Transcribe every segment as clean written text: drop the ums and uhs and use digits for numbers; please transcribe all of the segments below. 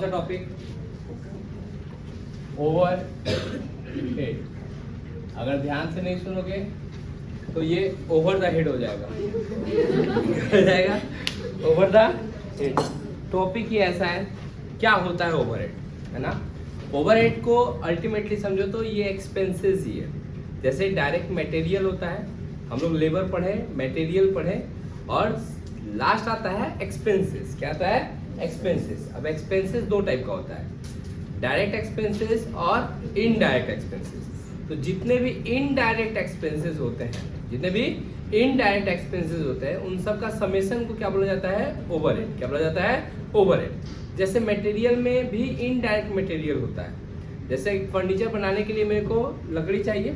सा topic? Over head. अगर ध्यान से नहीं सुनोगे तो ये ओवर द हेड हो जाएगा। हो जाएगा ओवर द हेड। टॉपिक ही ऐसा है, क्या होता है ओवरहेड, है ना? ओवरहेड को अल्टीमेटली समझो तो ये एक्सपेंसेस ही है। जैसे डायरेक्ट मटेरियल होता है, हम लोग लेबर पढ़े, मटेरियल पढ़े, और लास्ट आता है एक्सपेंसेस। क्या आता है? एक्सपेंसेस। अब एक्सपेंसेस दो टाइप का होता है, डायरेक्ट एक्सपेंसेस और इनडायरेक्ट एक्सपेंसेस। तो जितने भी इनडायरेक्ट एक्सपेंसेस होते हैं, उन सब का समेशन को क्या बोला जाता है? ओवरहेड। क्या बोला जाता है? ओवरहेड। जैसे मटेरियल में भी इनडायरेक्ट मटेरियल होता है। जैसे फर्नीचर बनाने के लिए मेरे को लकड़ी चाहिए,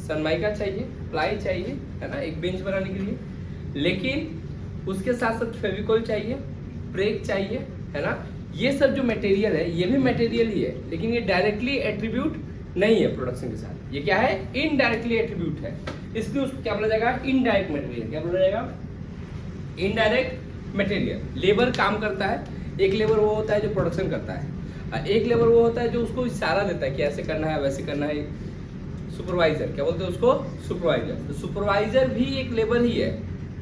सनमाइका चाहिए, प्लाई चाहिए, है ना, एक बेंच बनाने के लिए। लेकिन उसके साथ साथ फेविकॉल चाहिए, ब्रेक चाहिए, है ना। ये सब जो मटेरियल है ये भी मटेरियल ही है, लेकिन ये डायरेक्टली एट्रीब्यूट नहीं है प्रोडक्शन के साथ। ये क्या है? इनडायरेक्टली एट्रीब्यूट है। इसलिए उसको क्या बोला जाएगा? Indirect material. क्या बोला जाएगा? Indirect material. लेबर काम करता है, एक लेबर वो होता है जो प्रोडक्शन करता है, एक लेबर वो होता है जो उसको इशारा देता है कि ऐसे करना है, वैसे करना है। सुपरवाइजर, क्या बोलते हैं उसको? सुपरवाइजर। तो सुपरवाइजर भी एक लेबर ही है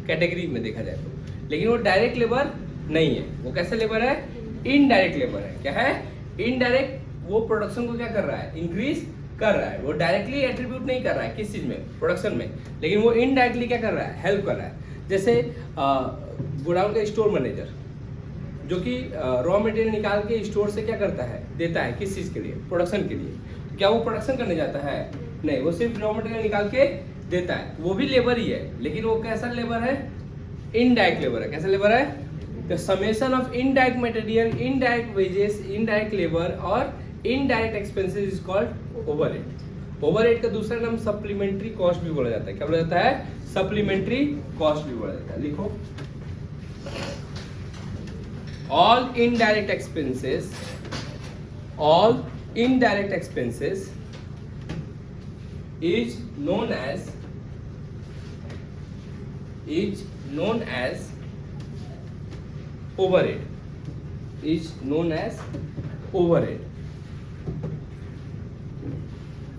कैटेगरी में देखा जाए तो, लेकिन वो डायरेक्ट लेबर नहीं है। वो कैसा लेबर है? इनडायरेक्ट लेबर है। क्या है? इनडायरेक्ट। वो प्रोडक्शन को क्या कर रहा है? इंक्रीज कर रहा है। वो डायरेक्टली एट्रीब्यूट नहीं कर रहा है किस चीज में? प्रोडक्शन में। लेकिन वो इनडायरेक्टली क्या कर रहा है? हेल्प कर रहा है। जैसे गोडाउन का स्टोर मैनेजर जो कि रॉ मटेरियल निकाल के स्टोर से क्या करता है? देता है किस चीज के लिए? प्रोडक्शन के लिए। क्या वो प्रोडक्शन करने जाता है? नहीं, वो सिर्फ रॉ मटेरियल निकाल के देता है। वो भी लेबर ही है, लेकिन वो कैसा लेबर है? इनडायरेक्ट लेबर है। कैसा लेबर है? The summation of indirect material, indirect wages, indirect labour और indirect expenses is called overhead. Overhead का दूसरा नाम सप्लीमेंट्री कॉस्ट भी बोला जाता है। क्या बोला जाता है? सप्लीमेंट्री कॉस्ट भी बोला जाता है। लिखो, all indirect expenses is known as overhead.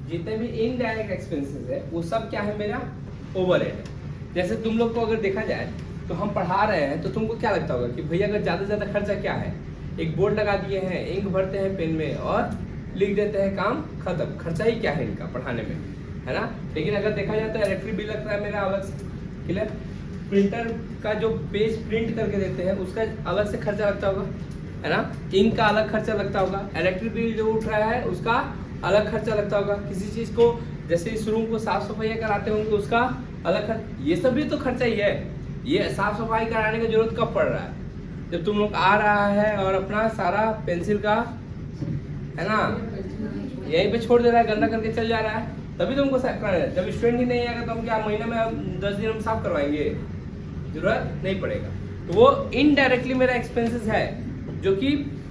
जितने भी इनडायरेक्ट एक्सपेंसेस है वो सब क्या है? मेरा ओवरहेड है। जैसे तुम लोग को अगर देखा जाए तो हम पढ़ा रहे हैं, तो तुमको क्या लगता होगा कि भैया अगर ज़्यादा से ज़्यादा खर्चा क्या है? एक बोर्ड लगा दिए हैं, इंक भरते हैं पेन में और लिख देते हैं, काम खत्म। खर्चा ही क्या है इनका पढ़ाने में, है ना। लेकिन अगर देखा जाए तो इलेक्ट्रिक बिल लगता है मेरा अलग से, क्लियर। प्रिंटर का जो पेज प्रिंट करके देते हैं उसका अलग से खर्चा लगता होगा, है ना। इंक का अलग खर्चा लगता होगा। इलेक्ट्रिक बिल जो उठ रहा है उसका अलग खर्चा लगता होगा। किसी चीज़ को जैसे इस रूम को साफ सफाई कराते होंगे उसका अलग खर्चा। ये सब भी तो खर्चा ही है। ये साफ सफाई कराने की जरूरत कब पड़ रहा है? जब तुम लोग आ रहा है और अपना सारा पेंसिल का, है ना, यहीं पे छोड़ दे रहा है, गंदा करके चल जा रहा है, तभी तुमको साफ कराना है। जब स्टूडेंट ही नहीं आएगा तो हम क्या महीने में 10 दिन हम साफ करवाएंगे? जरूरत नहीं पड़ेगा। तो वो इनडायरेक्टली मेरा एक्सपेंसेस है, जो कि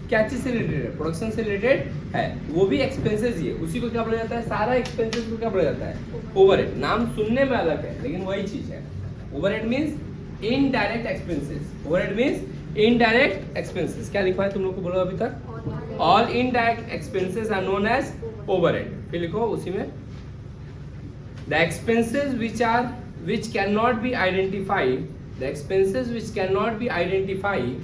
क्या चीज से रिलेटेड है? प्रोडक्शन से रिलेटेड है। वो भी एक्सपेंसेस ही है। उसी को क्या बोला जाता है? सारा एक्सपेंसेस को क्या बोला जाता है? ओवरहेड। नाम सुनने में अलग है लेकिन वही चीज है। Overhead means indirect expenses. Overhead means indirect expenses. क्या लिखा है तुम लोग को? बोलो अभी तक। All indirect expenses are known as overhead. फिर लिखो उसी में, the expenses which cannot be identified, the expenses which cannot be identified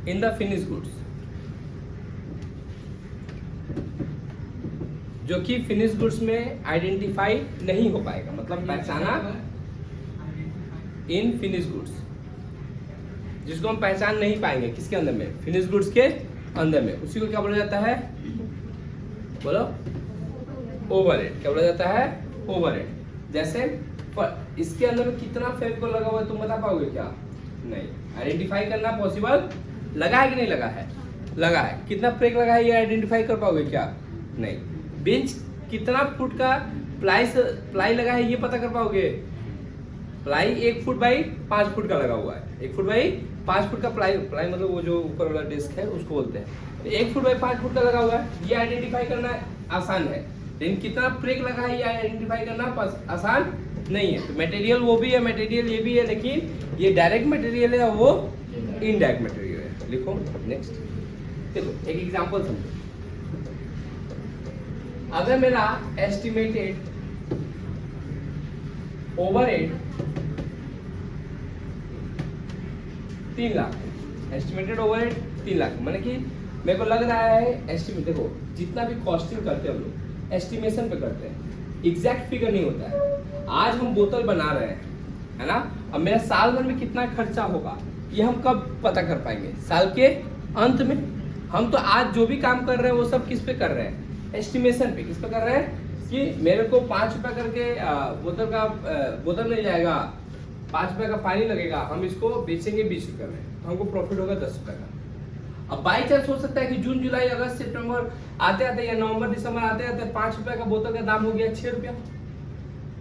in the finished goods, जो कि फिनिश गुड्स में आइडेंटिफाई नहीं हो पाएगा, मतलब पहचाना। इन फिनिश गुड्स, जिसको हम पहचान नहीं पाएंगे किसके अंदर में? फिनिश गुड्स के अंदर में। उसी को क्या बोला जाता है? बोलो, ओवरहेड। क्या बोला जाता है? ओवरहेड। जैसे इसके अंदर में कितना फेविकोल लगा हुआ है तुम बता पाओगे क्या? नहीं। आइडेंटिफाई करना पॉसिबल लगा है कि नहीं लगा है? लगा है। कितना प्रेक लगा है ये आइडेंटिफाई कर पाओगे क्या? नहीं। बेंच कितना फुट का प्लाई लगा है ये पता कर पाओगे? प्लाई 1 फुट बाई 5 फुट का लगा हुआ है। 1 फुट बाई 5 फुट का प्लाई मतलब वो जो ऊपर वाला डेस्क है उसको बोलते हैं। 1 फुट बाई 5 फुट का लगा हुआ है, ये आइडेंटिफाई करना आसान है। लेकिन कितना प्रेक लगा है ये आइडेंटिफाई करना आसान नहीं है। तो मटेरियल वो भी है, मटेरियल ये भी है, लेकिन ये डायरेक्ट मटेरियल है और वो इनडायरेक्ट मटेरियल है। लिखो नेक्स्ट। देखो एक एग्जांपल समझो। अगर मेरा estimated overhead 3 lakh, estimated overhead 3 lakh, माने कि मेरे को लग रहा है एस्टिमेट, देखो जितना भी कॉस्टिंग करते हैं हम लोग एस्टिमेशन पे करते हैं, एग्जैक्ट फिगर नहीं होता है। आज हम बोतल बना रहे हैं, है ना, अब मेरा साल भर में कितना खर्चा होगा ये हम कब पता कर पाएंगे? साल के अंत में। हम तो आज जो भी काम कर रहे हैं वो सब किस पे कर रहे हैं? एस्टिमेशन पे। किस पे कर रहे हैं कि मेरे को 5 रुपए करके बोतल मिल जाएगा, 5 रुपए का पानी लगेगा, हम इसको बेचेंगे 20 रुपए में, तो हमको प्रॉफिट होगा 10 रुपए का। अब बाई चांस हो सकता है कि जून जुलाई अगस्त सितंबर आते आते या नवंबर दिसंबर आते आते 5 रुपए का बोतल का दाम हो गया 6 रुपया,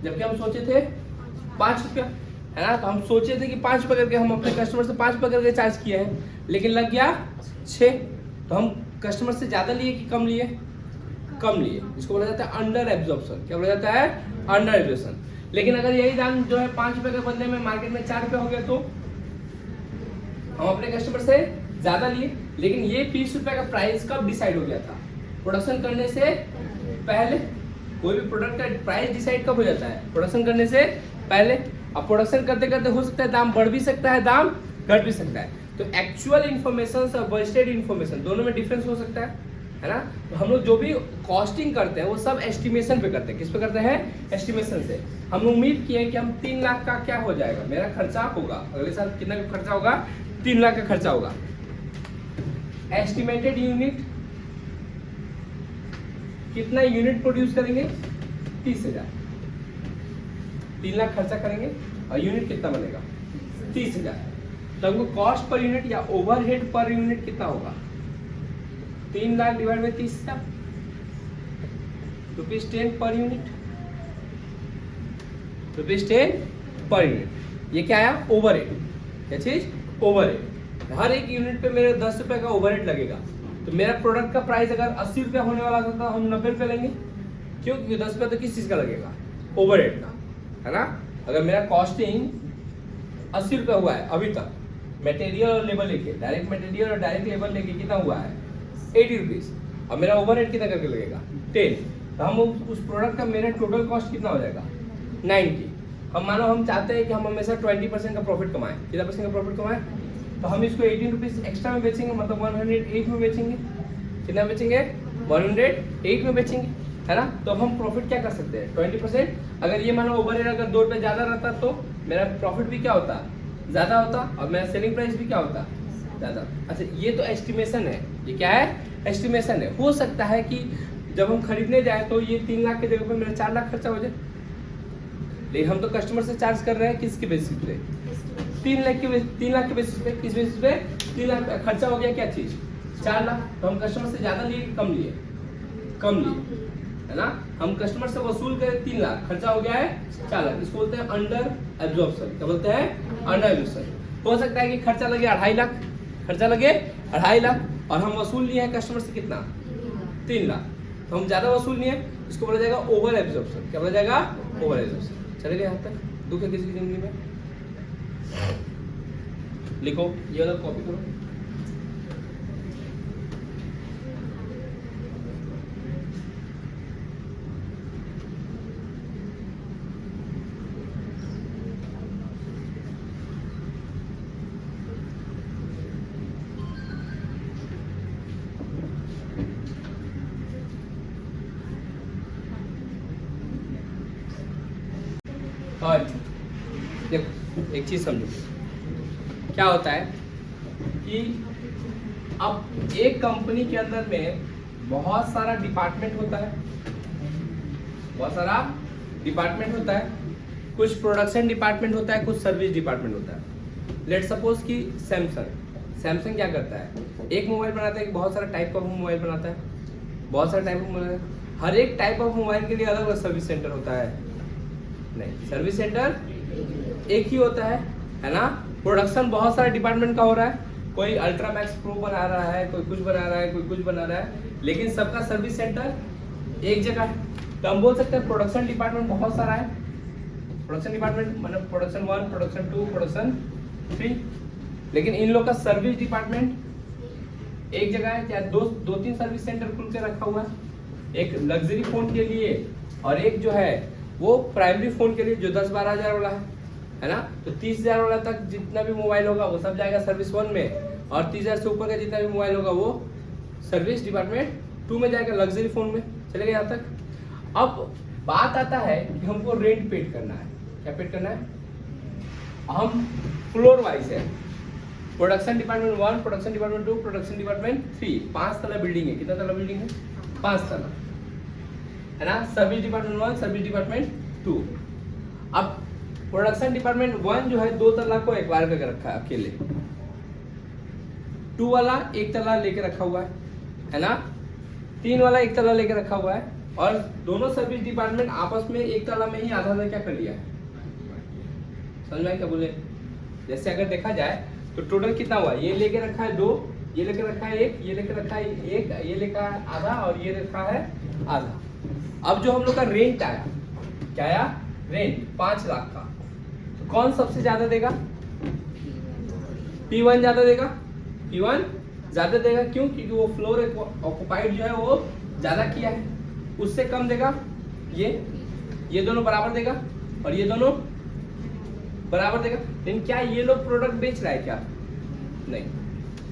जबकि हम सोचे थे 5 रुपया, है ना। तो हम सोचे थे कि 5 रुपए करके हम अपने कस्टमर से 5 रुपए करके चार्ज किए हैं, लेकिन लग गया 6। तो हम कस्टमर से ज्यादा लिए कि कम लिए? कम लिए। इसको बोला जाता है अंडर एब्जॉर्प्शन। क्या बोला जाता है? Under absorption. लेकिन अगर यही दाम जो है 5 रुपए के बदले में मार्केट में 4 रुपए हो गया तो हम अपने कस्टमर से ज्यादा लिए, लेकिन ये 20 रुपए का प्राइस कब डिसाइड हो गया था? प्रोडक्शन करने से पहले। कोई भी प्रोडक्ट का प्राइस डिसाइड कब हो जाता है? प्रोडक्शन करने से पहले। अब प्रोडक्शन करते करते हो सकता है दाम बढ़ भी सकता है, दाम घट भी सकता है। तो एक्चुअल इन्फॉर्मेशन और बजटेड इन्फॉर्मेशन दोनों में डिफरेंस हो सकता है ना। तो हम लोग जो भी कॉस्टिंग करते हैं वो सब एस्टिमेशन पे करते हैं। किस पे करते हैं? एस्टिमेशन से। हम उम्मीद किए कि हम 3 लाख का क्या हो जाएगा, मेरा खर्चा होगा अगले साल, कितना का खर्चा होगा? 3 लाख का खर्चा होगा। एस्टिमेटेड यूनिट, कितना यूनिट प्रोड्यूस करेंगे? 30,000। 3 लाख खर्चा करेंगे और यूनिट कितना बनेगा? 30,000। तो हमको कॉस्ट पर यूनिट या ओवरहेड पर यूनिट कितना होगा? 3 lakh divide by 30,000, ₹10 per unit, ₹10 per unit. ये क्या आया? ओवरहेड। क्या चीज? ओवरहेड। हर एक यूनिट पे मेरे 10 रुपए का ओवरहेड लगेगा। तो मेरा प्रोडक्ट का प्राइस अगर 80 रुपया होने वाला था तो हम 90 रुपये लेंगे। क्यों? क्योंकि 10 रुपया तो किस चीज का लगेगा? ओवरहेड का, है ना। अगर मेरा कॉस्टिंग 80 रुपया हुआ है अभी तक, मटेरियल और लेबर लेके, डायरेक्ट मटेरियल और डायरेक्ट लेबर लेके कितना हुआ है? 80 रुपीज। अब मेरा ओवरहेड कितना करके लगेगा? 10। तो हम उस प्रोडक्ट का मेरा टोटल कॉस्ट कितना हो जाएगा? 90। हम मानो हम चाहते हैं कि हम हमेशा 20% का प्रॉफिट कमाएं। कितना परसेंट का प्रॉफिट कमाएं? तो हम इसको 18 रुपीज एक्स्ट्रा में बेचेंगे, मतलब 108 में बेचेंगे। कितना बेचेंगे? 108 में बेचेंगे, है ना। तो अब हम प्रॉफिट क्या कर सकते हैं? 20%। अगर ये मानो ओवरहेड अगर 2 रुपये ज्यादा रहता तो मेरा प्रॉफिट भी क्या होता? ज्यादा होता, और मेरा सेलिंग प्राइस भी क्या होता? ज्यादा। अच्छा, ये तो एस्टिमेशन है। ये क्या है? एस्टिमेशन है। हो सकता है कि जब हम खरीदने जाए तो ये 3 लाख की जगह पे मेरा 4 लाख खर्चा हो जाए, लेकिन हम तो कस्टमर से चार्ज कर रहे हैं किसके बेसिस पे? 3 लाख के बेसिस पे। किस बेसिस पे? 3 लाख खर्चा हो गया, क्या चीज? 4 लाख। तो हम कस्टमर से ज्यादा लिए कि कम लिए? कम लिए, है ना। हम कस्टमर से वसूल करें 3 लाख, खर्चा हो गया है 4 लाख। इसको बोलते हैं अंडर एब्जॉर्प्शन। क्या बोलते हैं? Under absorption. हो सकता है कि खर्चा लगे 2.5 लाख, खर्चा लगे 2.5 लाख, और हम वसूल लिए हैं कस्टमर से कितना? 3 लाख। तो हम ज्यादा वसूल लिए, इसको बोला जाएगा ओवर एब्जॉर्प्शन। क्या बोला जाएगा? Over absorption. चलेगा यहाँ तक? दुख है किसी की जिंदगी में? लिखो, ये वाला कॉपी करो। और देखो एक चीज समझो, क्या होता है कि अब एक कंपनी के अंदर में बहुत सारा डिपार्टमेंट होता है, बहुत सारा डिपार्टमेंट होता है। कुछ प्रोडक्शन डिपार्टमेंट होता है, कुछ सर्विस डिपार्टमेंट होता है। लेट सपोज कि सैमसंग क्या करता है? एक मोबाइल बनाता है कि बहुत सारा टाइप का मोबाइल बनाता है, बहुत सारा टाइप ऑफ मोबाइल। हर एक टाइप ऑफ मोबाइल के लिए अलग अलग सर्विस सेंटर होता है? नहीं, सर्विस सेंटर एक ही होता है ना। प्रोडक्शन बहुत सारे डिपार्टमेंट का हो रहा है, कोई अल्ट्रा मैक्स प्रो बना रहा है, कोई कुछ बना रहा है, कोई कुछ बना रहा है, लेकिन सबका सर्विस सेंटर एक जगह है। तो हम बोल सकते हैं प्रोडक्शन डिपार्टमेंट बहुत सारा है प्रोडक्शन डिपार्टमेंट मतलब प्रोडक्शन 1, प्रोडक्शन 2, प्रोडक्शन 3। लेकिन इन लोग का सर्विस डिपार्टमेंट एक जगह है क्या? दो तीन सर्विस सेंटर खुल के रखा हुआ है, एक लग्जरी फोन के लिए और एक जो है वो प्राइमरी फोन के लिए जो 10-12 हज़ार वाला है ना। तो 30,000 वाला तक जितना भी मोबाइल होगा वो सब जाएगा सर्विस 1 में, और 30,000 से ऊपर का जितना भी मोबाइल होगा वो सर्विस डिपार्टमेंट 2 में जाएगा, लग्जरी फोन में। चलेगा यहाँ तक। अब बात आता है कि हमको रेंट पेड करना है। क्या पेड करना है? हम फ्लोर वाइज है, production department 1, production department 2, production department 3, 5 तला बिल्डिंग है। कितना तला बिल्डिंग है? 5 तला है ना। Service department 1, service department 2। अब प्रोडक्शन डिपार्टमेंट 1 जो है 2 तला को एक्वायर करके रखा है अकेले, 2 वाला 1 तला लेके रखा हुआ है ना, 3 वाला 1 तला लेके रखा हुआ है, और दोनों सर्विस डिपार्टमेंट आपस में 1 तला में ही आधा आधा क्या कर लिया है। समझ में क्या बोले? जैसे अगर देखा जाए तो टोटल कितना हुआ? ये लेके रखा है 2, ये लेके रखा है 1, ये लेके रखा है 1, ये लेकर आधा और ये रखा है आधा। अब जो हम लोग का रेंट आया, क्या आया? रेंट 5 लाख का। तो कौन सबसे ज्यादा देगा? P1 ज्यादा देगा। P1 ज्यादा देगा क्यों? क्योंकि वो फ्लोर ऑक्युपाइड जो है वो ज्यादा किया है। उससे कम देगा ये दोनों बराबर देगा और ये दोनों बराबर देगा। लेकिन क्या ये लोग प्रोडक्ट बेच रहा है क्या? नहीं,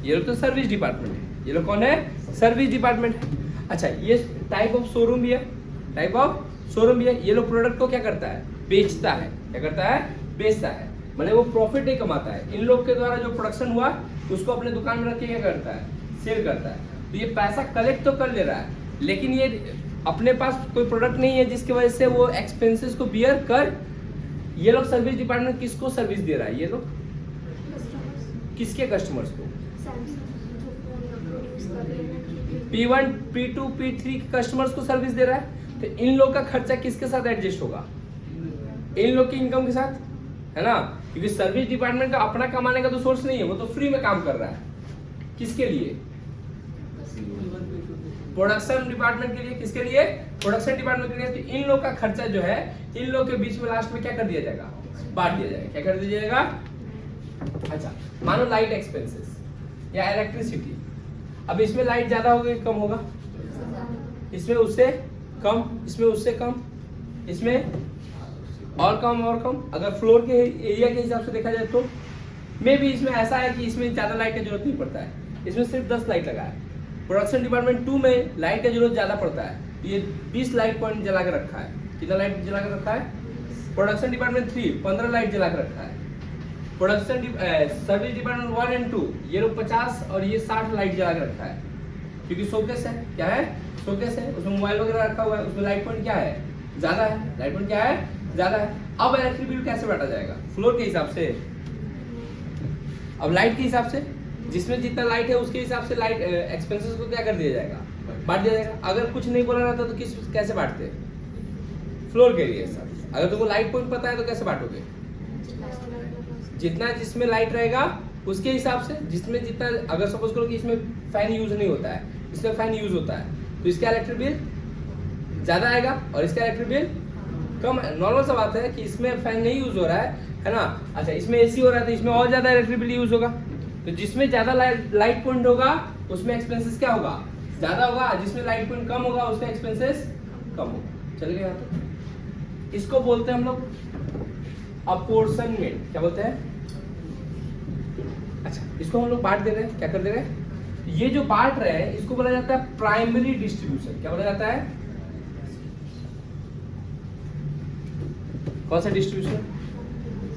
ये लोग तो सर्विस डिपार्टमेंट है। ये लोग कौन है? सर्विस डिपार्टमेंट है। अच्छा, ये टाइप ऑफ शोरूम भी है, टाइप ऑफ शोरूम भी है। ये लोग प्रोडक्ट को क्या करता है? बेचता है। क्या करता है? बेचता है। मतलब वो प्रॉफिट नहीं कमाता है। इन लोग के द्वारा जो प्रोडक्शन हुआ उसको अपने दुकान में रख के क्या करता है? सेल करता है। तो ये पैसा कलेक्ट तो कर ले रहा है, लेकिन ये अपने पास कोई प्रोडक्ट नहीं है जिसकी वजह से वो एक्सपेंसेस को बियर कर। ये लोग सर्विस डिपार्टमेंट किसको सर्विस दे रहा है? ये लोग किसके कस्टमर्स को? P1, P2, P3 के कस्टमर्स को सर्विस दे रहा है। तो इन लोग का खर्चा किसके साथ एडजस्ट होगा? इन लोग की इनकम के साथ, है ना। क्योंकि सर्विस डिपार्टमेंट का अपना कमाने का तो सोर्स नहीं है, वो तो फ्री में काम कर रहा है। किसके लिए? प्रोडक्शन डिपार्टमेंट के लिए। किसके लिए? प्रोडक्शन डिपार्टमेंट के लिए। तो इन लोग का खर्चा जो है इन लोग के बीच में लास्ट में क्या कर दिया जाएगा? बांट दिया जाएगा। क्या कर दिया जाएगा? अच्छा, मानो लाइट एक्सपेंसेस या इलेक्ट्रिसिटी। अब इसमें लाइट ज्यादा होगा कम होगा? इसमें उससे कम, इसमें उससे कम, इसमें और कम और कम। अगर फ्लोर के एरिया के हिसाब से देखा जाए तो मे भी इसमें ऐसा है कि इसमें ज्यादा लाइट की जरूरत नहीं पड़ता है, इसमें सिर्फ 10 लाइट लगा है। प्रोडक्शन डिपार्टमेंट 2 में लाइट का जरूरत ज्यादा पड़ता है, ये 20 लाइट पॉइंट जला के रखा है। कितना लाइट जला के रखा है? प्रोडक्शन डिपार्टमेंट 3 15 लाइट जला के रखा है। प्रोडक्शन सर्विस डिपार्टमेंट 1 एंड 2 ये लोग 50 और ये 60 लाइट जला के रखा है, क्योंकि शोकेस है। क्या है? शोकेस है, उसमें मोबाइल वगैरह रखा हुआ है, उसमें लाइट पॉइंट क्या है? ज्यादा है। लाइट पॉइंट क्या है? ज्यादा है। अब इलेक्ट्रिक बिल कैसे बांटा जाएगा? फ्लोर के हिसाब से। अब लाइट के हिसाब से, जिसमें जितना लाइट है उसके हिसाब से लाइट एक्सपेंसेस को क्या कर दिया जाएगा? बांट दिया जाएगा। अगर कुछ नहीं बोला रहता तो कैसे बांटते? फ्लोर के लिए हिसाब से। अगर तुमको लाइट पॉइंट पता है तो कैसे बांटोगे? जितना जिसमें लाइट रहेगा उसके हिसाब से। जिसमें जितना, अगर सपोज करो कि इसमें फैन यूज नहीं होता है, इसमें फैन यूज होता है, तो इसका इलेक्ट्रिक बिल ज्यादा आएगा और इसका इलेक्ट्रिक बिल कम है। नॉर्मल सा बात है कि इसमें फैन नहीं यूज हो रहा है ना। अच्छा, इसमें एसी हो रहा है तो इसमें और ज्यादा इलेक्ट्रिक बिल यूज होगा। तो जिसमें ज्यादा लाइट पॉइंट होगा उसमें एक्सपेंसेस क्या होगा? ज्यादा होगा। जिसमें लाइट पॉइंट कम होगा उसका एक्सपेंसेस कम होगा। चल गया? तो इसको बोलते हैं हम लोग अपोर्शनमेंट। क्या बोलते हैं? अच्छा, इसको हम लोग बांट दे रहे हैं। क्या कर दे रहे हैं? ये जो बांट रहे हैं इसको बोला जाता है प्राइमरी डिस्ट्रीब्यूशन। क्या बोला जाता है? कौन सा डिस्ट्रीब्यूशन?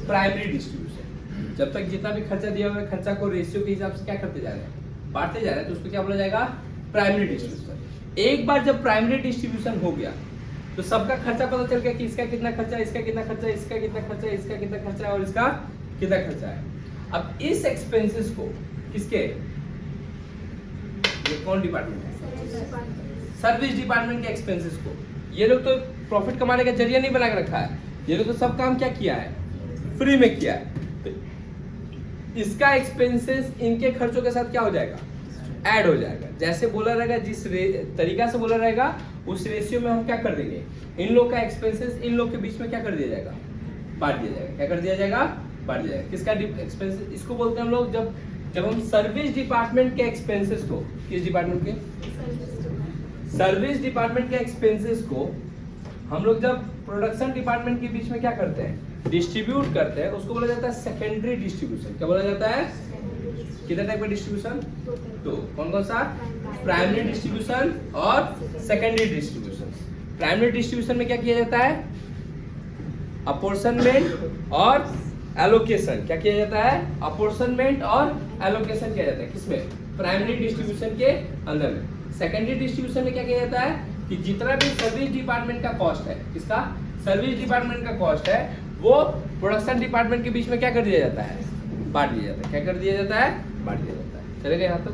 Primary distribution. जब तक जितना भी खर्चा दिया हुआ है खर्चा को रेशियो के हिसाब से क्या करते जा रहे हैं? बांटते जा रहे हैं। तो उसको क्या बोला जाएगा? Primary distribution. एक बार जब प्राइमरी डिस्ट्रीब्यूशन हो गया तो सबका खर्चा पता चल गया कि इसका कितना खर्चा है, इसका कितना खर्चा है, इसका कितना खर्चा है, इसका कितना खर्चा है और इसका कितना खर्चा है। अब इस एक्सपेंसेस को किसके? ये कौन डिपार्टमेंट है? सर्विस डिपार्टमेंट के एक्सपेंसेस को। ये लोग तो प्रॉफिट कमाने का जरिया नहीं बना के रखा है, ये लोग तो सब काम क्या किया है? फ्री में किया है। तो इसका एक्सपेंसेस इनके खर्चों के साथ क्या हो जाएगा? ऐड हो जाएगा। जैसे बोला रहेगा, जिस तरीका से बोला रहेगा उस रेशियो में हम क्या कर देंगे? इन लोग का एक्सपेंसेस इन लोग के बीच में क्या कर दिया जाएगा? बांट दिया जाएगा। क्या कर दिया जाएगा? बांट दिया जाएगा। किसका एक्सपेंसेस? इसको बोलते हैं हम लोग जब हम सर्विस डिपार्टमेंट के एक्सपेंसेस को, किस डिपार्टमेंट के? सर्विस डिपार्टमेंट के एक्सपेंसेस को हम लोग जब प्रोडक्शन डिपार्टमेंट के बीच में क्या करते हैं? डिस्ट्रीब्यूट करते हैं, उसको बोला जाता है सेकेंडरी डिस्ट्रीब्यूशन। क्या बोला जाता है? कितने टाइप का डिस्ट्रीब्यूशन? दो। कौन कौन सा? प्राइमरी डिस्ट्रीब्यूशन और सेकेंडरी डिस्ट्रीब्यूशन। प्राइमरी डिस्ट्रीब्यूशन में क्या किया जाता है? अपॉर्शनमेंट और एलोकेशन। क्या किया जाता है? अपॉर्शनमेंट और एलोकेशन किया जाता है। किसमें? प्राइमरी डिस्ट्रीब्यूशन के अंदर में। सेकेंडरी डिस्ट्रीब्यूशन में क्या किया जाता है कि जितना भी सर्विस डिपार्टमेंट का कॉस्ट है, किसका? सर्विस डिपार्टमेंट का कॉस्ट है, वो प्रोडक्शन डिपार्टमेंट के बीच में क्या कर दिया जाता है? बांट दिया जाता है। क्या कर दिया जाता है? बांट दिया जाता है। चलेगा यहाँ तक?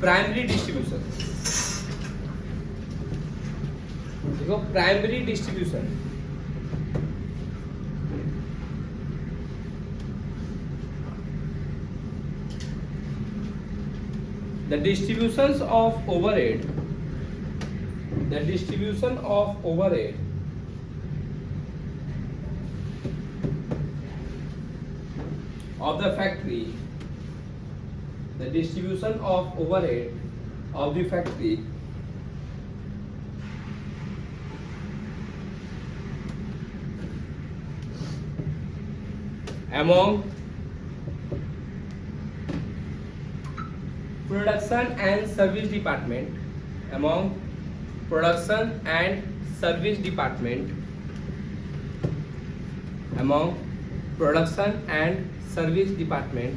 प्राइमरी डिस्ट्रीब्यूशन देखो, primary distribution the distribution of overhead of the factory, the distribution of overhead of the factory among production and service department, among production and service department, among production and service department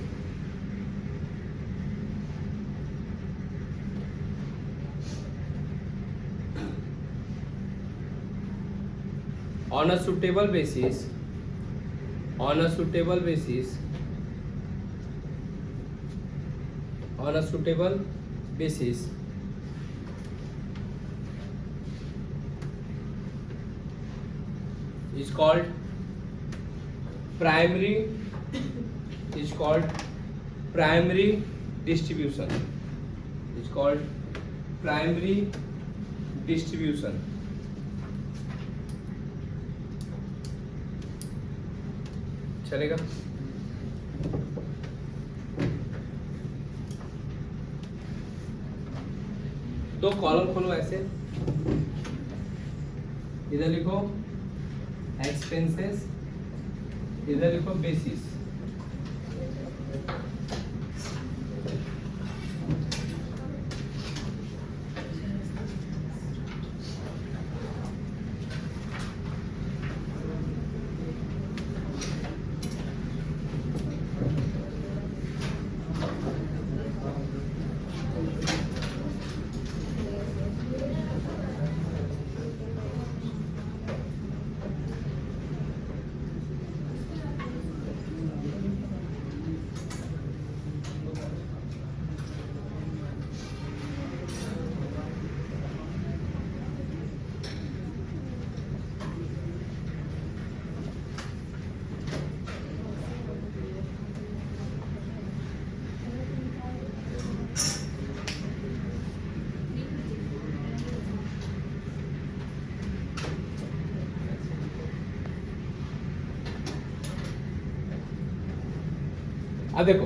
on a suitable basis is called primary distribution. It's called primary distribution. चलेगा? दो column खोलो ऐसे, इधर लिखो expenses, इधर लिखो basis. अब देखो,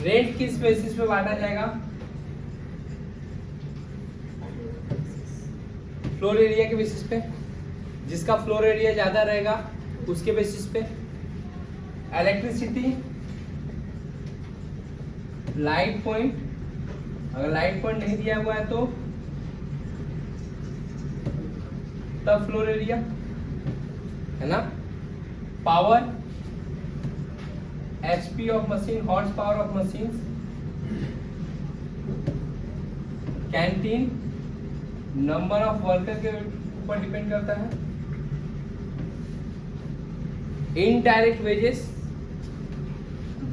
रेंट किस बेसिस पे बांटा जाएगा? फ्लोर एरिया के बेसिस पे। जिसका फ्लोर एरिया ज्यादा रहेगा उसके बेसिस पे। इलेक्ट्रिसिटी, लाइट पॉइंट, अगर लाइट पॉइंट नहीं दिया हुआ है तो तब फ्लोर एरिया, है ना? Power, HP of machine, horse power of machines, canteen, number of worker के ऊपर डिपेंड करता है। इनडायरेक्ट वेजेस,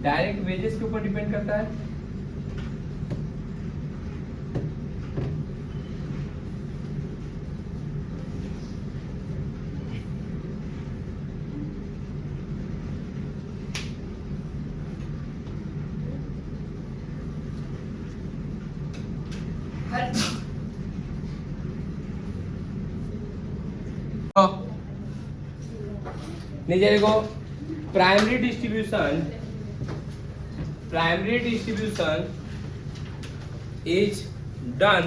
डायरेक्ट वेजेस के ऊपर डिपेंड करता है। नीचे देखो, primary distribution is done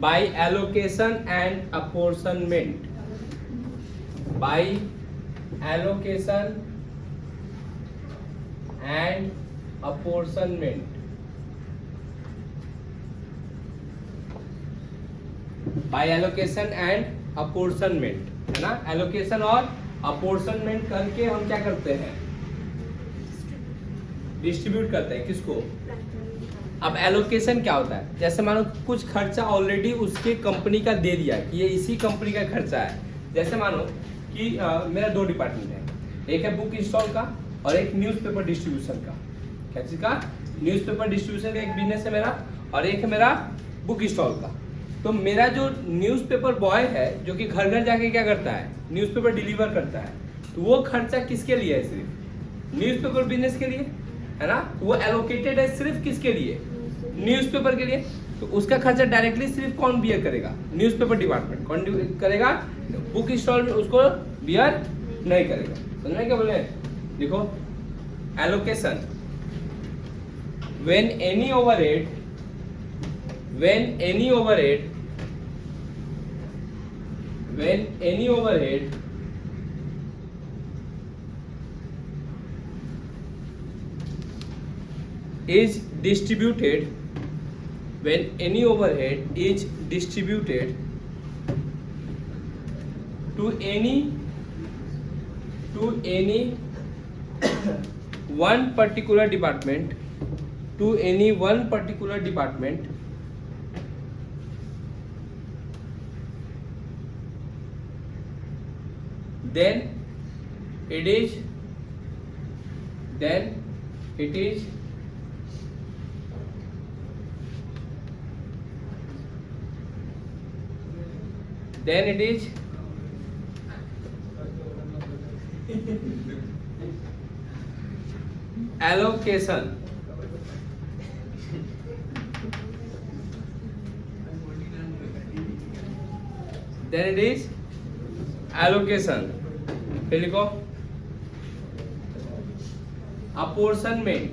by allocation and apportionment. By allocation and apportionment. By allocation and apportionment, है ना? एलोकेशन और अपॉर्शनमेंट करके हम क्या करते हैं? डिस्ट्रीब्यूट करते हैं। किसको? अब एलोकेशन क्या होता है? जैसे मानो कुछ खर्चा ऑलरेडी उसके कंपनी का दे दिया कि ये इसी कंपनी का खर्चा है। जैसे मानो कि मेरा 2 डिपार्टमेंट है, एक है बुक इंस्टॉल का और एक न्यूज़पेपर डिस्ट्रीब्यूशन का। क्या चीज का? न्यूज़पेपर डिस्ट्रीब्यूशन का एक बिजनेस है मेरा, और एक है मेरा बुक इंस्टॉल का। तो मेरा जो न्यूज़पेपर बॉय है जो कि घर घर जाके क्या करता है? न्यूज़पेपर डिलीवर करता है। तो वो खर्चा किसके लिए है? सिर्फ न्यूज़पेपर बिजनेस के लिए, है ना? तो वो एलोकेटेड है सिर्फ किसके लिए? न्यूज़पेपर के लिए। तो उसका खर्चा डायरेक्टली सिर्फ कौन बियर करेगा? Newspaper department. कौन करेगा? बुक इंस्टॉल में उसको बियर नहीं करेगा। समझ में क्या बोले? देखो, allocation, when any overhead is distributed to any one particular department, then it is allocation. Then it is allocation. फिर लिखो apportionment.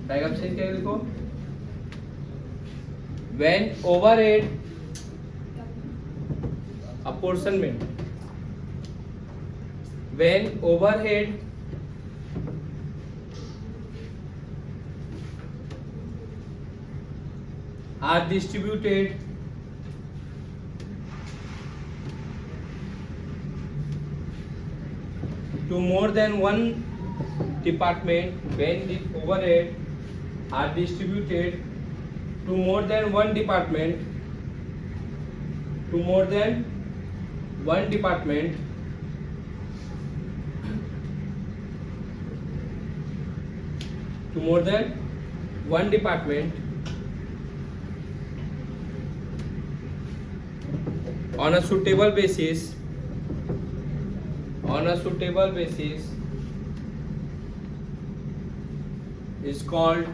डायग्राम चेंज करके लिखो, when overhead apportionment, when overhead are distributed to more than one department, when the overhead are distributed to more than one department, on a suitable basis is called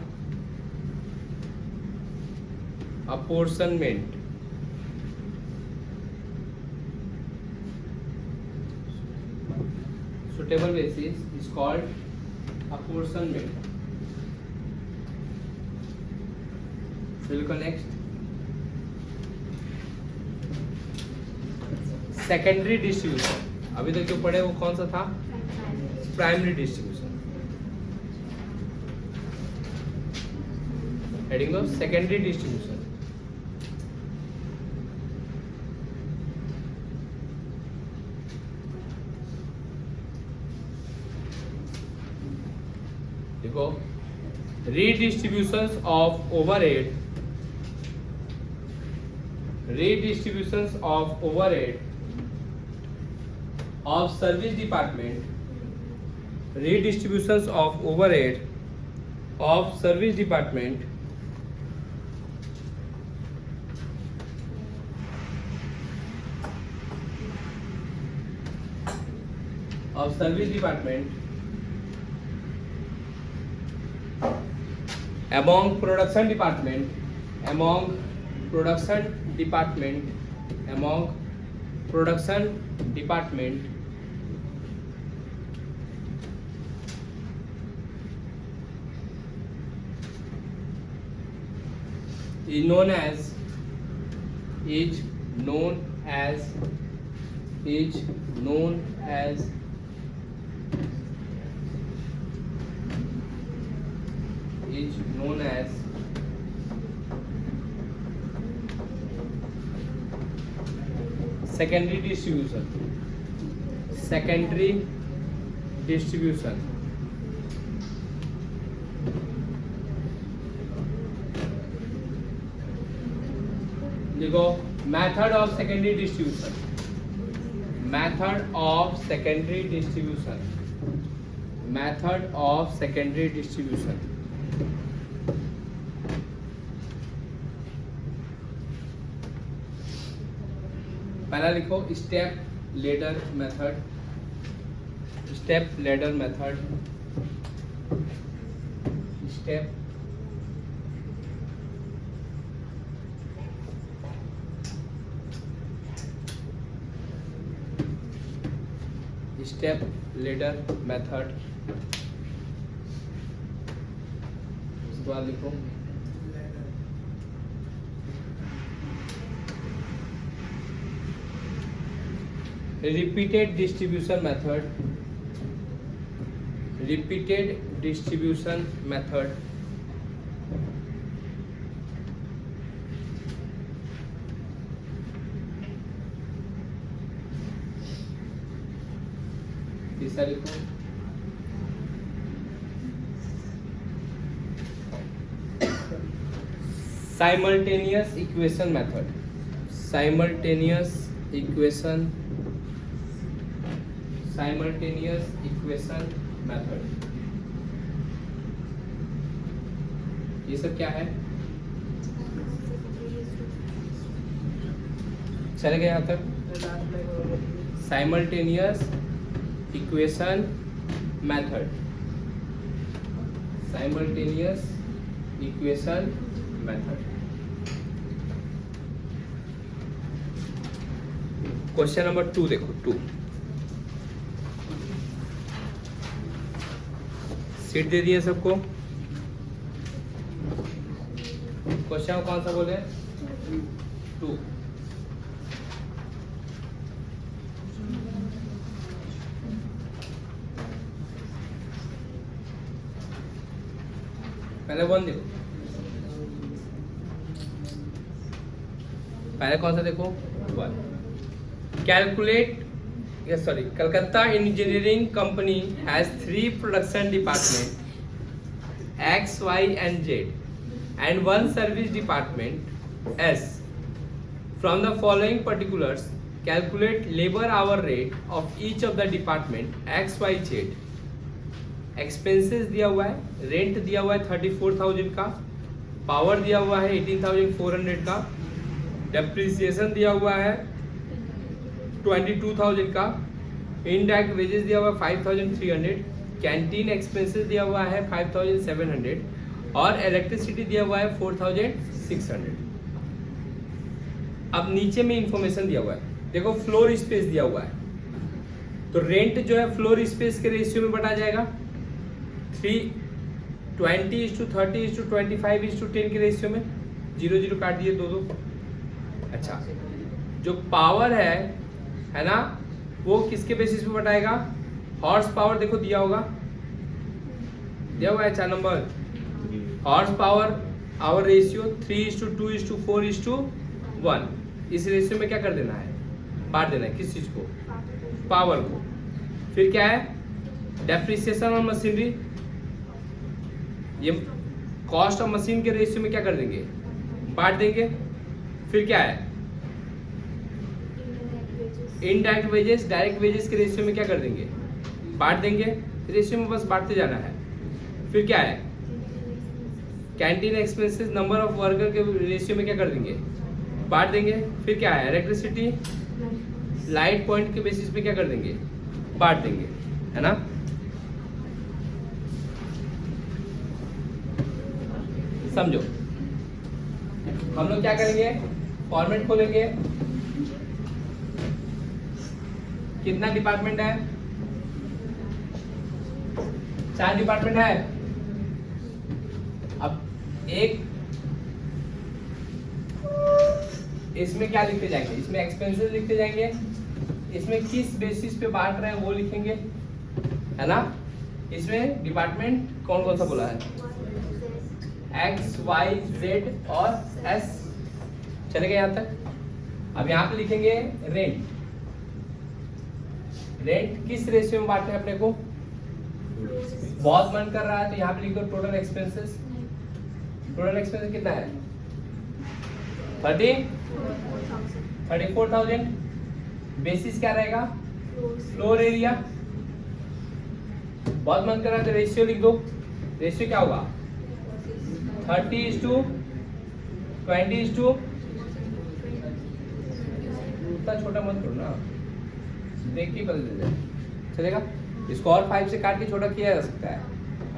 apportionment. Suitable basis is called apportionment. We'll go next. Secondary distribution, अभी तक जो पढ़े वो कौन सा था? Primary distribution. Heading दो, secondary distribution. देखो, redistributions of overhead of service department, redistributions of overhead of service department of service department among production department is known as secondary distribution. देखो method of secondary distribution. पहला लिखो step ladder method. Step ladder method. उसके बाद लिखो repeated distribution method. तीसरा लिखो simultaneous equation method. ये सब क्या है? चले गए यहाँ तक? Simultaneous equation method. Question number 2 देखो. 2 सीट दे दिए सबको. क्वेश्चन कौन सा बोले? 2. पहले 1 देखो. पहले कौन सा देखो? 1. Calculate. Calcutta Engineering Company has 3 production departments, X, Y, and Z, and 1 service department, S. From the following particulars, calculate labor hour rate of each of the department X, Y, Z. Expenses दिया हुआ है, rent दिया हुआ है 34,000 का, power दिया हुआ है 18,400 का, डेप्रिसिएशन दिया हुआ है 22,000 का, इनडायरेक्ट वेजेस दिया हुआ है 5,300, कैंटीन एक्सपेंसेस दिया हुआ है 5,700 और इलेक्ट्रिसिटी दिया हुआ है 4,600. अब नीचे में इंफॉर्मेशन दिया हुआ है. देखो फ्लोर स्पेस दिया हुआ है, तो रेंट जो है फ्लोर स्पेस के रेशियो में बटा जाएगा. 20:30:25:10 के रेशियो में. 0 काट दिए 2. अच्छा, जो पावर है ना, वो किसके बेसिस पे बटाएगा? Horse power. देखो दिया हुआ है 4 number. Horse power hour ratio 3:2:4:1. इस रेशियो में क्या कर देना है? बांट देना है. किस चीज को? पावर को. फिर क्या है? डेप्रिसिएशन और मशीनरी. ये कॉस्ट ऑफ मशीन के रेशियो में क्या कर देंगे? बांट देंगे. फिर क्या है? इनडायरेक्ट वेजेस डायरेक्ट वेजेस के रेशियो में क्या कर देंगे? बांट देंगे. रेशियो में बस बांटते जाना है. फिर क्या है? Canteen expenses number of worker के रेशियो में क्या कर देंगे? बांट देंगे. फिर क्या है? इलेक्ट्रिसिटी लाइट पॉइंट के बेसिस पे क्या कर देंगे? बांट देंगे. है ना। समझो, हम लोग क्या करेंगे, फॉर्मेट खोलेंगे। कितना डिपार्टमेंट है, 4 डिपार्टमेंट है। अब एक इसमें क्या लिखते जाएंगे, इसमें एक्सपेंसेस लिखते जाएंगे, इसमें किस बेसिस पे बांट रहे हैं वो लिखेंगे, है ना। इसमें डिपार्टमेंट कौन कौन सा बोला है, एक्स वाई जेड और एस, चलेगा यहाँ तक। अब यहाँ पे लिखेंगे रेंट। रेंट किस रेशियो में बांटना है अपने को, बहुत मन कर रहा है तो यहाँ पे लिख दो टोटल एक्सपेंसेस। टोटल एक्सपेंसेस कितना है, 34,000। बेसिस क्या रहेगा, फ्लोर एरिया। बहुत मन कर रहा है तो रेशियो लिख दो। रेशियो क्या होगा, 30:20। उतना छोटा मत करो ना, देख के बदल दे चलेगा। इसको और 5 से काट के छोटा किया जा सकता है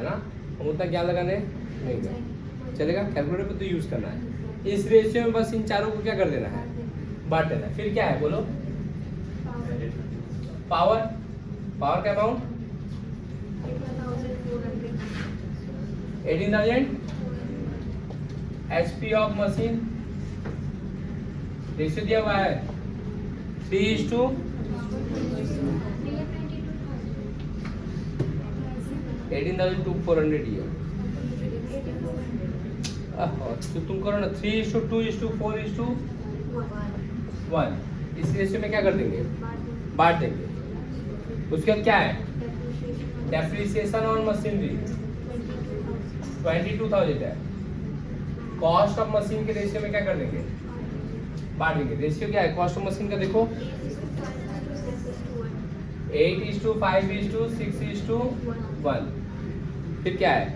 ना। हम उतना ज्ञान लगाने नहीं गए, चलेगा। कैलकुलेटर पे तो यूज करना है। इस रेशियो में बस इन चारों को क्या कर देना है, बांट देना है। फिर क्या है बोलो, पावर। पावर का amount 18,000। HP of machine ratio दिया हुआ है 3:2। 18,400 ही है। तो तुम करो ना 3:2:4:1। इस रेशियो में क्या कर देंगे, बांट देंगे। उसके बाद क्या है, डेप्रिसिएशन ऑन मशीनरी 22,000 है। कॉस्ट ऑफ मशीन के रेशियो में क्या कर देंगे, बांट देंगे। रेशियो क्या है कॉस्ट ऑफ मशीन का, देखो 8:5:6:1। फिर क्या है,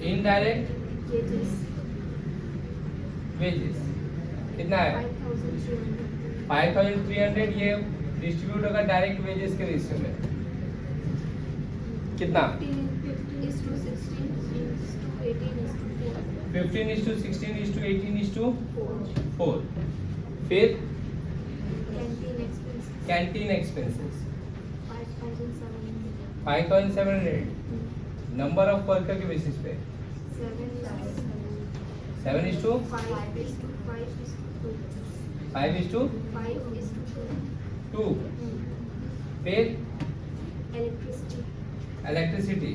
इनडायरेक्ट वेजेस कितना है, 5,300। ये डिस्ट्रीब्यूट होगा डायरेक्ट वेजेस के रेशियो में कितना, 15:16:18:4। फिर canteen expenses 5,700। Number of worker के बेसिस पे 7:5:2। फिर इलेक्ट्रिसिटी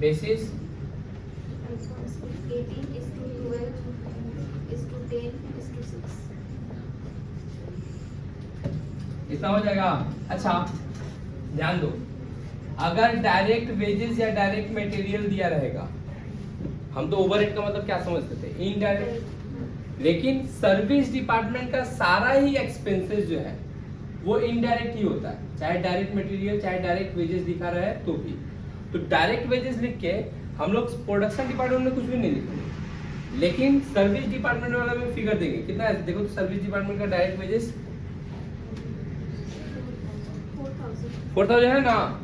बेसिस 18:12:10:6। इतना हो जाएगा। अच्छा ध्यान दो, अगर डायरेक्ट वेजेस या डायरेक्ट मटेरियल दिया रहेगा, हम तो ओवरहेड का मतलब क्या समझते थे, इनडायरेक्ट। लेकिन सर्विस डिपार्टमेंट का सारा ही एक्सपेंसेस जो है वो इनडायरेक्ट ही होता है, चाहे डायरेक्ट मटेरियल चाहे डायरेक्ट वेजेस दिखा रहा है तो भी। तो डायरेक्ट वेजेस लिख के हम लोग प्रोडक्शन डिपार्टमेंट में कुछ भी नहीं लिखेंगे, लेकिन सर्विस डिपार्टमेंट वाला में फिगर देंगे। कितना है देखो तो, सर्विस डिपार्टमेंट का डायरेक्ट वेजेस 4,000 है ना।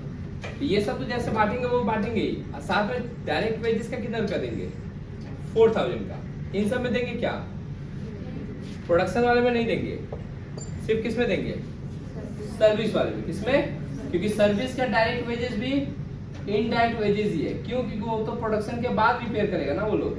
तो ये सब तो जैसे बांटेंगे वो बांटेंगे ही, और साथ में डायरेक्ट वेजेस का कितना रुपया देंगे, 4,000 का। इन सब में देंगे क्या, प्रोडक्शन वाले में नहीं देंगे, सिर्फ किस में देंगे, सर्विस वाले में। किसमें, क्योंकि सर्विस का डायरेक्ट वेजेस भी इनडायरेक्ट वेजेस ही है। क्यों, क्योंकि वो तो प्रोडक्शन के बाद रिपेयर करेगा ना वो लोग।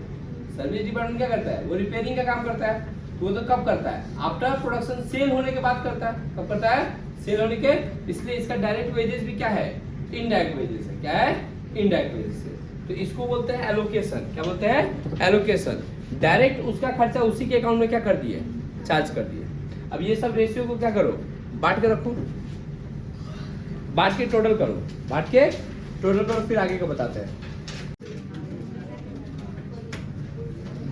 सर्विस डिपार्टमेंट क्या करता है, वो रिपेयरिंग का काम करता है। तो वो तो कब करता है, आफ्टर प्रोडक्शन, सेल होने के बाद करता है। कब करता है, सेल होने के। इसलिए इसका डायरेक्ट वेजेस भी क्या है, इनडायरेक्ट वेजेस है। क्या है, इनडायरेक्ट वेजेस है। तो इसको बोलते हैं एलोकेशन। क्या बोलते हैं, एलोकेशन। डायरेक्ट उसका खर्चा उसी के अकाउंट में क्या कर दिए, चार्ज कर दिए। अब ये सब रेशियो को क्या करो, बांट के रखो, बांट के टोटल करो, बांट के टोटल करो, फिर आगे का बताते हैं।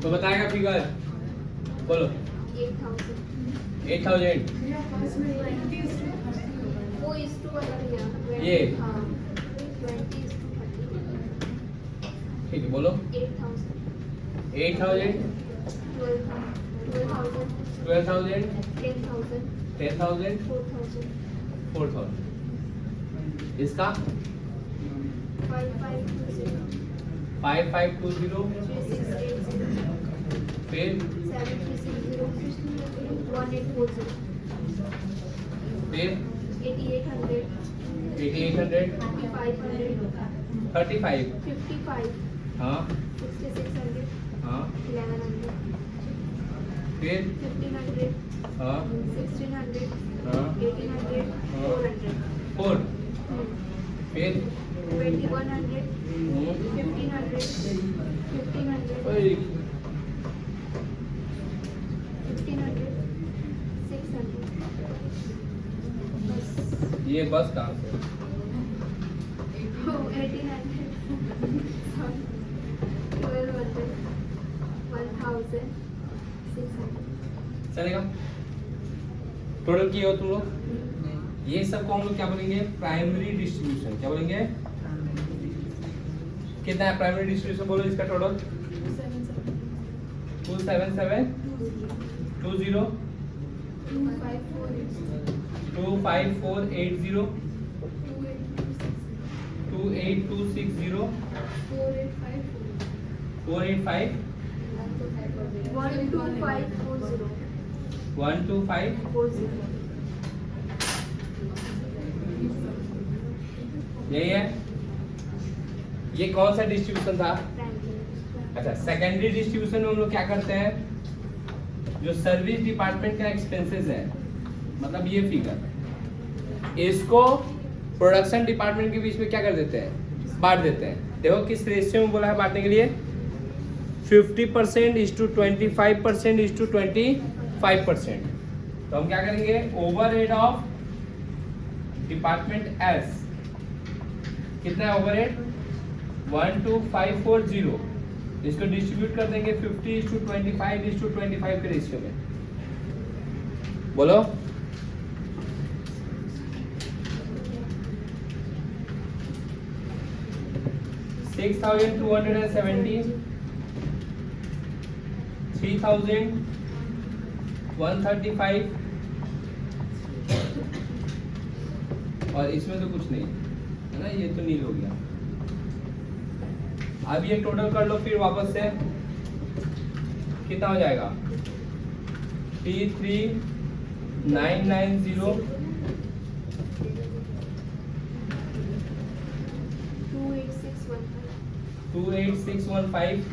तो बताएगा फिगर, बोलो 8,000। ये ठीक है, बोलो 8,000, 12,000, 12,000, 12,000, 10,000, 10,000, 4,000, 4,000. इसका 5,520, 5,520, 3,680, फिर 7,360, 1,840, फिर 8,800, 8,800, 5,500, 35, 55, हाँ 6,600, हाँ, 1,100, फिर 1,500, हाँ 1,600, हाँ 1,800, 400, 4, फिर 2,100, 1,500, 1,500, 1,500, 600, बस ये बस कहाँ से? 1,800, 1,200, 1,000, 600. चलेगा? टोटल किए हो तुम लोग? ये सब को हम लोग क्या बोलेंगे? Primary distribution. क्या बोलेंगे? कितना है प्राइमरी डिस्ट्रीब्यूशन? बोलो इसका टोटल। 277, 20, 25480, 28260, 485, 1,2540. 125, यही है। ये कौन सा डिस्ट्रीब्यूशन था? अच्छा, सेकेंडरी डिस्ट्रीब्यूशन में हम लोग क्या करते हैं? जो सर्विस डिपार्टमेंट का एक्सपेंसेस है, मतलब ये फिगर, इसको प्रोडक्शन डिपार्टमेंट के बीच में क्या कर देते हैं? बांट देते हैं। देखो किस रेशियो में बोला है बांटने के लिए? 50% इज टू 25% इज टू 25%। तो हम क्या करेंगे? ओवरहेड ऑफ डिपार्टमेंट एस कितना है? ओवरहेड 12540, इसको डिस्ट्रीब्यूट कर देंगे 50:25:25 के रेशियो में। बोलो। $6,270, 3,135, और इसमें तो कुछ नहीं है ना, ये तो नील हो गया। अब ये टोटल कर लो फिर वापस से, कितना हो जाएगा? 3,3990, 28615,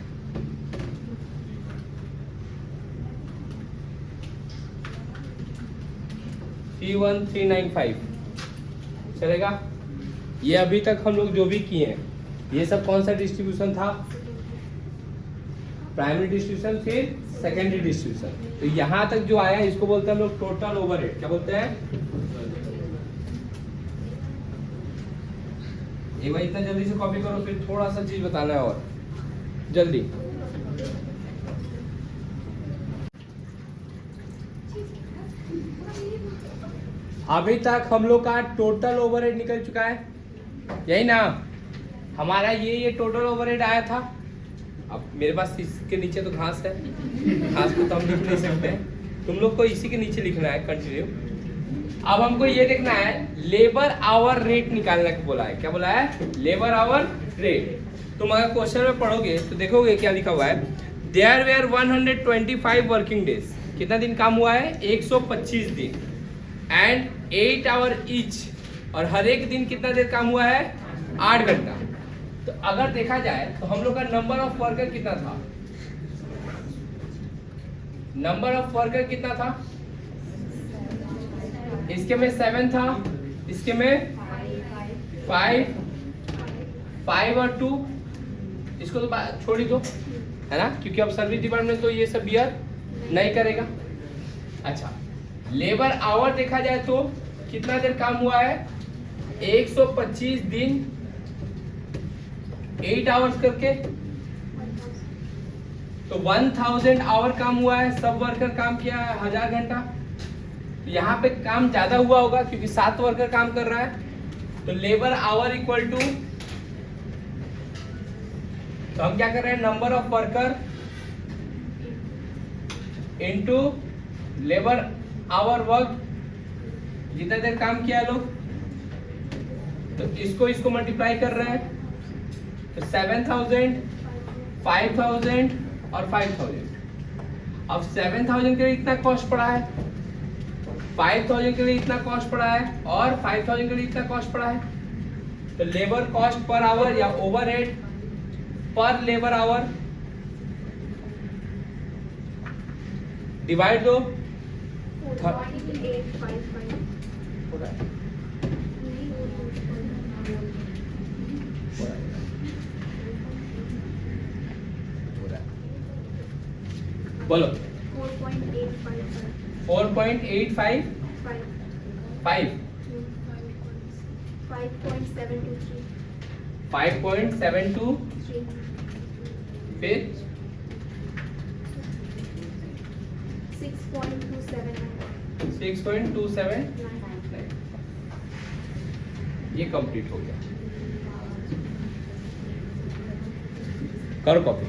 31395। चलेगा? ये अभी तक हम लोग जो भी किए हैं, ये सब कौन सा डिस्ट्रीब्यूशन था? प्राइमरी डिस्ट्रीब्यूशन, फिर सेकेंडरी डिस्ट्रीब्यूशन। तो यहाँ तक जो आया इसको बोलते हैं हम लोग टोटल ओवरहेड। क्या बोलते हैं? एक बार इतना जल्दी से कॉपी करो, फिर थोड़ा सा चीज बताना है और जल्दी। अभी तक हम लोग का टोटल ओवरहेड निकल चुका है, यही ना? हमारा ये टोटल ओवरहेड आया था। अब मेरे पास इसके नीचे तो घास है, घास को तो हम लिख नहीं सकते, तुम लोग को इसी के नीचे लिखना है कंटिन्यू। अब हमको ये देखना है लेबर आवर रेट निकालने को बोला है। क्या बोला है? Labour hour rate. तुम अगर क्वेश्चन में पढ़ोगे तो देखोगे क्या लिखा हुआ है? There were 125 working days. कितना दिन काम हुआ है? 125 दिन, एंड 8 आवर ईच, और हर एक दिन कितना देर काम हुआ है? 8 घंटा। तो अगर देखा जाए तो हम लोग का नंबर ऑफ वर्कर कितना था? नंबर ऑफ वर्कर कितना था? इसके में 7 था, इसके में 5 और 2, इसको तो छोड़ ही दो, है ना, क्योंकि अब सर्विस डिपार्टमेंट तो ये सब बियर नहीं करेगा। अच्छा, लेबर आवर देखा जाए तो कितना देर काम हुआ है? 125 दिन 8 आवर्स करके, तो 1000 आवर काम हुआ है। सब वर्कर काम किया है 1000 घंटा। तो यहाँ पे काम ज्यादा हुआ होगा क्योंकि 7 वर्कर काम कर रहा है। तो लेबर आवर इक्वल टू, तो हम क्या कर रहे हैं? Number of worker into labour our work, जितना देर काम किया लोग, तो इसको मल्टीप्लाई कर रहे हैं, तो 7000, 5000 और 5000। अब 7000 के लिए इतना कॉस्ट पड़ा है, 5000 के लिए इतना कॉस्ट पड़ा है और 5000 के लिए इतना कॉस्ट पड़ा है। तो लेबर कॉस्ट पर आवर या ओवरहेड पर लेबर आवर डिवाइड दो 4.855 हो रहा है। बोलो 4.855 4.855 5.723 5.72 फिर 6.279 6.27 ये कंप्लीट हो गया। करो कॉपी।